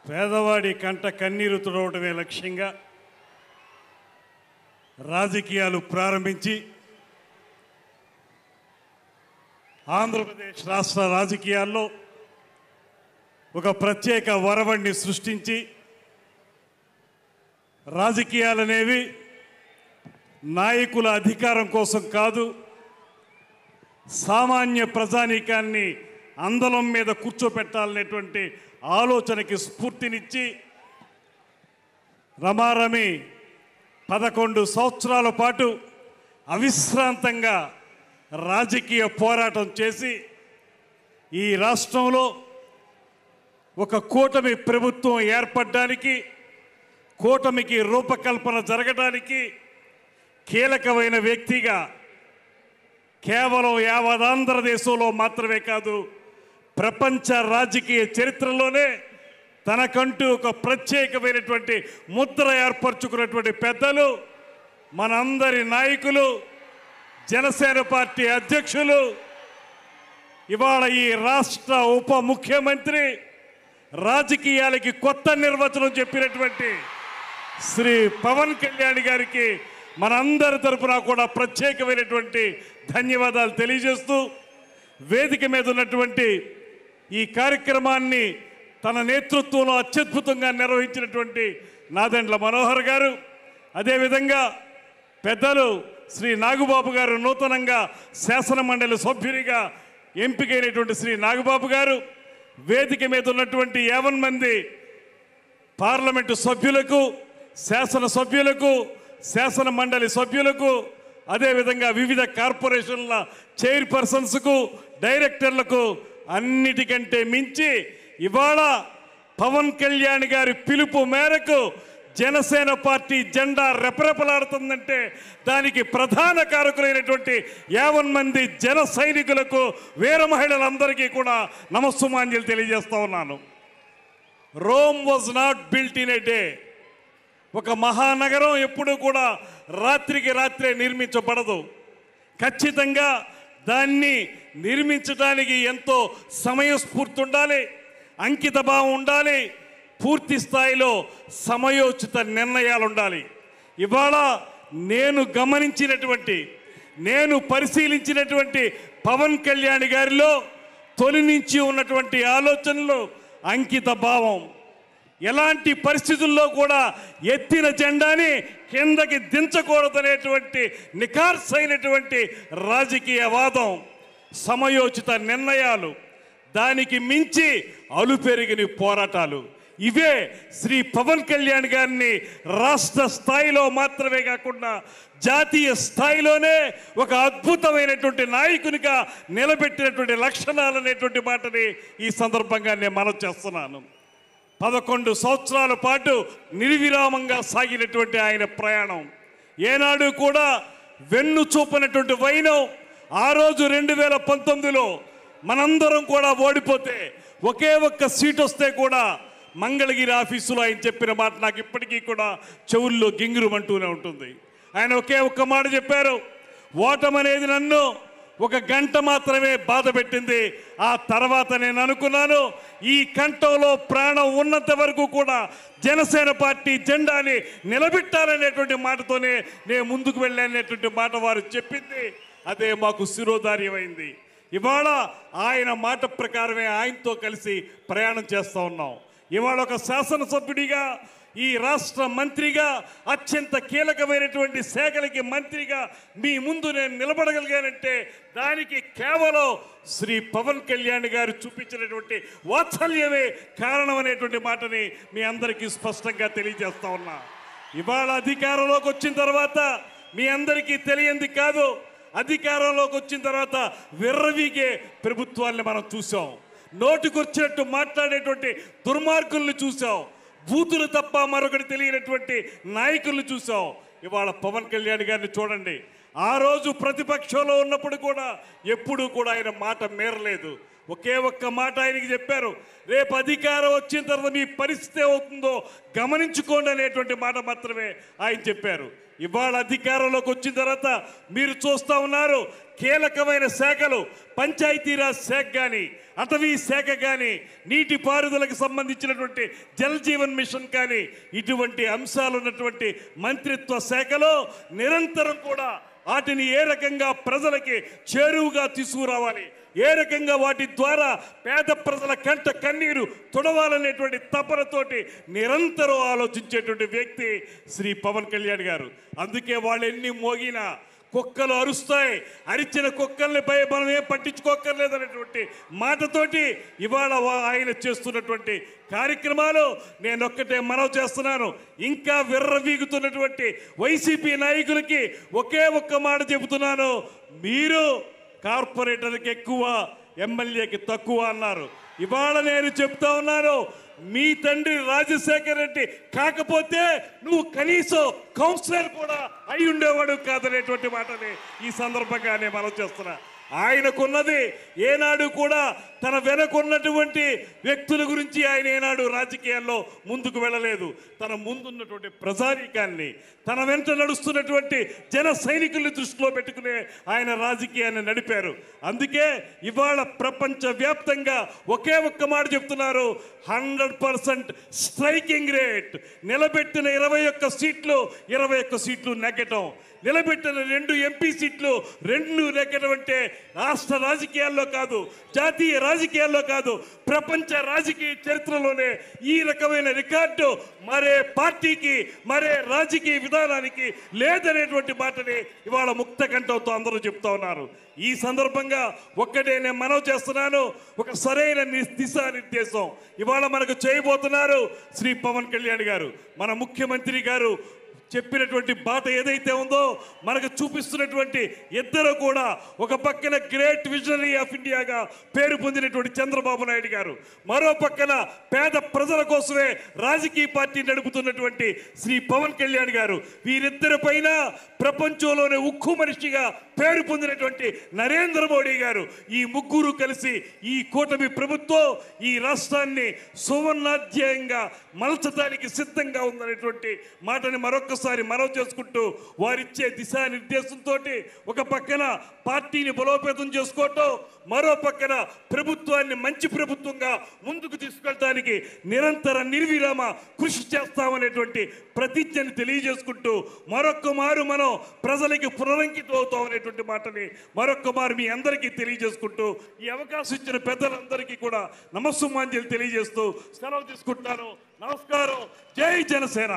పేదవాడి కంట కన్నీరు తుడవడమే లక్ష్యంగా రాజకీయాలు ప్రారంభించి ఆంధ్రప్రదేశ్ రాష్ట్ర రాజకీయాల్లో ఒక ప్రత్యేక వరవడిని సృష్టించి రాజకీయాలనేవి నాయకుల అధికారం కోసం కాదు, సామాన్య ప్రజానీకాన్ని అందలం మీద కూర్చోపెట్టాలనేటువంటి ఆలోచనకి స్ఫూర్తినిచ్చి రమారమి 11 సంవత్సరాల పాటు అవిశ్రాంతంగా రాజకీయ పోరాటం చేసి ఈ రాష్ట్రంలో ఒక కూటమి ప్రభుత్వం ఏర్పడడానికి, కూటమికి రూపకల్పన జరగడానికి కీలకమైన వ్యక్తిగా కేవలం యావత్ ఆంధ్రదేశంలో మాత్రమే కాదు, ప్రపంచ రాజకీయ చరిత్రలోనే తనకంటూ ఒక ప్రత్యేకమైనటువంటి ముద్ర ఏర్పరచుకున్నటువంటి పెద్దలు, మనందరి నాయకులు, జనసేన పార్టీ అధ్యక్షులు, ఇవాళ ఈ రాష్ట్ర ఉప ముఖ్యమంత్రి, రాజకీయాలకి కొత్త నిర్వచనం చెప్పినటువంటి శ్రీ పవన్ కళ్యాణ్ గారికి మనందరి తరపున కూడా ప్రత్యేకమైనటువంటి ధన్యవాదాలు తెలియజేస్తూ, వేదిక మీద ఉన్నటువంటి ఈ కార్యక్రమాన్ని తన నేతృత్వంలో అత్యద్భుతంగా నిర్వహించినటువంటి నాదెండ్ల మనోహర్ గారు, అదేవిధంగా పెద్దలు శ్రీ నాగబాబు గారు, నూతనంగా శాసనమండలి సభ్యునిగా ఎంపికైనటువంటి శ్రీ నాగబాబు గారు, వేదిక మీద ఉన్నటువంటి 50 మంది పార్లమెంటు సభ్యులకు, శాసన సభ్యులకు, శాసన మండలి సభ్యులకు, అదేవిధంగా వివిధ కార్పొరేషన్ల చైర్పర్సన్స్కు, డైరెక్టర్లకు, అన్నిటికంటే మించి ఇవాళ పవన్ కళ్యాణ్ గారి పిలుపు మేరకు జనసేన పార్టీ జెండా రెపరెపలాడుతుందంటే దానికి ప్రధాన కారకులైనటువంటి 50 మంది జన సైనికులకు, వీర మహిళలందరికీ కూడా నమస్సుమాంజలి తెలియజేస్తా ఉన్నాను. Rome was not built in a day. ఒక మహానగరం ఎప్పుడూ కూడా రాత్రికి రాత్రే నిర్మించబడదు. ఖచ్చితంగా దాన్ని నిర్మించడానికి ఎంతో సమయస్ఫూర్తి ఉండాలి, అంకిత భావం ఉండాలి, పూర్తి స్థాయిలో సమయోచిత నిర్ణయాలు ఉండాలి. ఇవాళ నేను గమనించినటువంటి, నేను పరిశీలించినటువంటి పవన్ కళ్యాణ్ గారిలో తొలి నుంచి ఉన్నటువంటి ఆలోచనలు, అంకిత భావం, ఎలాంటి పరిస్థితుల్లో కూడా ఎత్తిన జెండాని కిందకి దించకూడదనేటువంటి నిఖార్సైనటువంటి రాజకీయ వాదం, సమయోచిత నిర్ణయాలు, దానికి మించి అలుపెరిగిన పోరాటాలు, ఇవే శ్రీ పవన్ కళ్యాణ్ గారిని రాష్ట్ర స్థాయిలో మాత్రమే కాకుండా జాతీయ స్థాయిలోనే ఒక అద్భుతమైనటువంటి నాయకునిగా నిలబెట్టినటువంటి లక్షణాలు అనేటువంటి మాటని ఈ సందర్భంగా నేను మనవి చేస్తున్నాను. 11 సంవత్సరాల పాటు నిర్విరామంగా సాగినటువంటి ఆయన ప్రయాణం ఏనాడు కూడా వెన్ను చూపనటువంటి వైనం. ఆ రోజు 2019లో మనందరం కూడా ఓడిపోతే ఒకే ఒక్క సీట్ వస్తే కూడా మంగళగిరి ఆఫీసులో ఆయన చెప్పిన మాట నాకు ఇప్పటికీ కూడా చెవుల్లో గింగురుమంటూనే ఉంటుంది. ఆయన ఒకే ఒక్క మాట చెప్పారు, ఓటమనేది నన్ను 1 గంట మాత్రమే బాధ పెట్టింది. ఆ తర్వాత నేను అనుకున్నాను, ఈ కంఠంలో ప్రాణం ఉన్నంత వరకు కూడా జనసేన పార్టీ జెండాని నిలబెట్టాలనేటువంటి మాటతోనే నేను ముందుకు వెళ్ళాననేటువంటి మాట వారు చెప్పింది. అదే మాకు శిరోధార్యమైంది. ఇవాళ ఆయన మాట ప్రకారమే ఆయనతో కలిసి ప్రయాణం చేస్తూ ఉన్నాం. ఇవాళ ఒక శాసనసభ్యుడిగా, ఈ రాష్ట్ర మంత్రిగా, అత్యంత కీలకమైనటువంటి శాఖలకి మంత్రిగా మీ ముందు నేను నిలబడగలిగానంటే దానికి కేవలం శ్రీ పవన్ కళ్యాణ్ గారు చూపించినటువంటి వాత్సల్యమే కారణం అనేటువంటి మాటని మీ అందరికీ స్పష్టంగా తెలియజేస్తా ఉన్నా. ఇవాళ అధికారంలోకి వచ్చిన తర్వాత మీ అందరికీ తెలియంది కాదు, అధికారంలోకి వచ్చిన తర్వాత విర్రవీగే ప్రభుత్వాన్ని మనం చూసాం. నోటికొచ్చినట్టు మాట్లాడేటువంటి దుర్మార్గుల్ని చూసాం. బూతులు తప్ప మరొకటి తెలియనటువంటి నాయకుల్ని చూసాం. ఇవాళ పవన్ కళ్యాణ్ గారిని చూడండి. ఆ రోజు ప్రతిపక్షంలో ఉన్నప్పుడు కూడా ఎప్పుడూ కూడా ఆయన మాట మేరలేదు. ఒకే ఒక్క మాట ఆయనకి చెప్పారు, రేపు అధికారం వచ్చిన తర్వాత మీ పరిస్థితి అవుతుందో గమనించుకోండి అనేటువంటి మాట మాత్రమే ఆయన చెప్పారు. ఇవాళ అధికారంలోకి వచ్చిన తర్వాత మీరు చూస్తూ ఉన్నారు, కీలకమైన శాఖలు పంచాయతీరాజ్ శాఖ కానీ, అటవీ శాఖ కానీ, నీటిపారుదలకు సంబంధించినటువంటి జల్ జీవన్ మిషన్ కానీ, ఇటువంటి అంశాలు ఉన్నటువంటి మంత్రిత్వ శాఖలో నిరంతరం కూడా వాటిని ఏ రకంగా ప్రజలకి చేరువుగా తీసుకురావాలి, ఏ రకంగా వాటి ద్వారా పేద ప్రజల కంట కన్నీరు తుడవాలనేటువంటి తపనతోటి నిరంతరం ఆలోచించేటువంటి వ్యక్తి శ్రీ పవన్ కళ్యాణ్ గారు. అందుకే వాళ్ళు ఎన్ని మోగినా కుక్కలు అరుస్తాయి, అరిచిన కుక్కల్ని మనం ఏం పట్టించుకోక్కర్లేదనేటువంటి మాటతోటి ఇవాళ ఆయన చేస్తున్నటువంటి కార్యక్రమాలు నేను ఒక్కటే మనవి చేస్తున్నాను. ఇంకా విర్రవీగుతున్నటువంటి వైసీపీ నాయకులకి ఒకే ఒక్క మాట చెబుతున్నాను, మీరు కార్పొరేటర్కి ఎక్కువ, ఎమ్మెల్యేకి తక్కువ అన్నారు. ఇవాళ నేను చెప్తా ఉన్నాను, మీ తండ్రి రాజశేఖర్ రెడ్డి కాకపోతే నువ్వు కనీసం కౌన్సిలర్ కూడా అయి ఉండేవాడు కాదనేటువంటి మాటని ఈ సందర్భంగానే మనం చేస్తున్నా. ఆయనకున్నది ఏనాడు కూడా తన వెనకున్నటువంటి వ్యక్తుల గురించి ఆయన ఏనాడు రాజకీయాల్లో ముందుకు వెళ్ళలేదు. తన ముందున్నటువంటి ప్రజానీకాన్ని, తన వెంట నడుస్తున్నటువంటి జన సైనికుల్ని దృష్టిలో పెట్టుకునే ఆయన రాజకీయాన్ని నడిపారు. అందుకే ఇవాళ ప్రపంచవ్యాప్తంగా ఒకే ఒక్క మాట చెప్తున్నారు, 100% స్ట్రైకింగ్ రేట్. నిలబెట్టిన 21 సీట్లు 21 సీట్లు నెగ్గటం, నిలబెట్టిన 2 ఎంపీ సీట్లు 2 నెగ్గటం అంటే రాష్ట్ర రాజకీయాల్లో కాదు, జాతీయ రాజకీయాల్లో కాదు, ప్రపంచ రాజకీయ చరిత్రలోనే ఈ రకమైన రికార్డు మరే పార్టీకి, మరే రాజకీయ విధానానికి లేదనేటువంటి మాటని ఇవాళ ముక్త కంఠంతో అందరూ చెప్తా ఉన్నారు. ఈ సందర్భంగా ఒక్కటే నేను మనవి చేస్తున్నాను, ఒక సరైన దిశానిర్దేశం ఇవాళ మనకు చేయబోతున్నారు శ్రీ పవన్ కళ్యాణ్ గారు. మన ముఖ్యమంత్రి గారు చెప్పినటువంటి బాట ఏదైతే ఉందో మనకు చూపిస్తున్నటువంటి ఇద్దరు కూడా, ఒక పక్కన గ్రేట్ విజనరీ ఆఫ్ ఇండియాగా పేరు పొందినటువంటి చంద్రబాబు నాయుడు గారు, మరో పక్కన పేద ప్రజల కోసమే రాజకీయ పార్టీ నడుపుతున్నటువంటి శ్రీ పవన్ కళ్యాణ్ గారు. వీరిద్దరి పైన ప్రపంచంలోనే ఉక్కు మనిషిగా పేరు పొందినటువంటి నరేంద్ర మోడీ గారు, ఈ ముగ్గురు కలిసి ఈ కూటమి ప్రభుత్వం ఈ రాష్ట్రాన్ని సువర్ణాధ్యాయంగా మలచడానికి సిద్ధంగా ఉందనేటువంటి మాటని మరొకసారి మనవి చేసుకుంటూ, వారిచ్చే దిశానిర్దేశంతో ఒక పక్కన పార్టీని బలోపేతం చేసుకోవటం, మరో పక్కన ప్రభుత్వాన్ని మంచి ప్రభుత్వంగా ముందుకు తీసుకెళ్ళడానికి నిరంతర నిర్విరామ కృషి చేస్తామనేటువంటి ప్రతిజ్ఞని తెలియజేసుకుంటూ, మరొక్క మారు మనం ప్రజలకి పునరంకితం అవుతాం అనేటువంటి మాటని మరొక్క మారు మీ అందరికీ తెలియజేసుకుంటూ, ఈ అవకాశం ఇచ్చిన పెద్దలందరికీ కూడా నమస్సుమాంజలి తెలియజేస్తూ సెలవు తీసుకుంటున్నాను. నమస్కారం. జై జనసేన.